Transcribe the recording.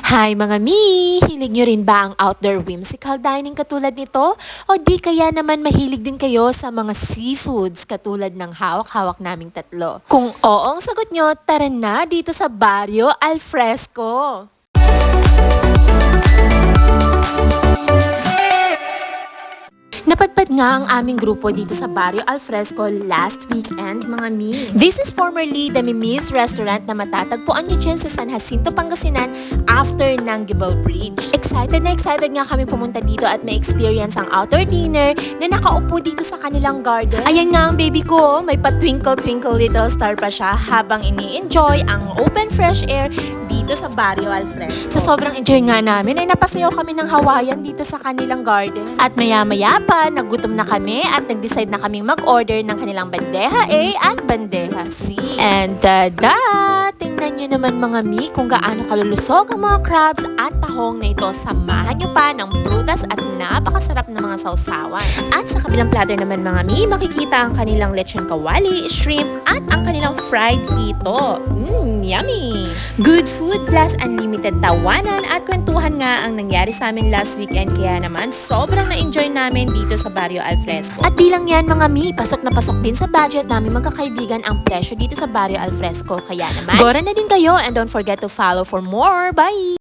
Hi mga mi! Hilig nyo rin ba ang outdoor whimsical dining katulad nito? O di kaya naman mahilig din kayo sa mga seafoods katulad ng hawak-hawak naming tatlo? Kung oo ang sagot nyo, tara na dito sa Barrio Alfresco! Napadpad nga ang aming grupo dito sa Barrio Alfresco last weekend, mga mi. This is formerly the Mimi's Restaurant na matatagpuan nyo dyan sa San Jacinto, Pangasinan after ng Gibel Bridge. Excited nga kami pumunta dito at may experience ang outdoor dinner na nakaupo dito sa kanilang garden. Ayan nga ang baby ko, may pa-twinkle twinkle little star pa siya habang ini-enjoy ang open fresh air dito sa Barrio Alfresco. Sa sobrang enjoy nga namin ay napasayaw kami ng Hawaiian dito sa kanilang garden. At maya-maya pa, nagutom na kami at nag-decide na kaming mag-order ng kanilang bandeja A at bandeja C. And tingnan nyo naman mga mi kung gaano kalulusog ang mga crabs at tahong na ito. Samahan nyo pa ng prutas at napakasarap na mga sausawan. At sa kabilang platter naman mga mi, makikita ang kanilang lechon kawali, shrimp at ang kanilang fried hito. Yummy! Good food plus unlimited tawanan at kwentuhan nga ang nangyari sa amin last weekend, kaya naman sobrang na-enjoy namin dito sa Barrio Alfresco. At di lang yan mga mi, pasok na pasok din sa budget namin magkakaibigan ang presyo dito sa Barrio Alfresco, kaya naman gora na din kayo and don't forget to follow for more. Bye!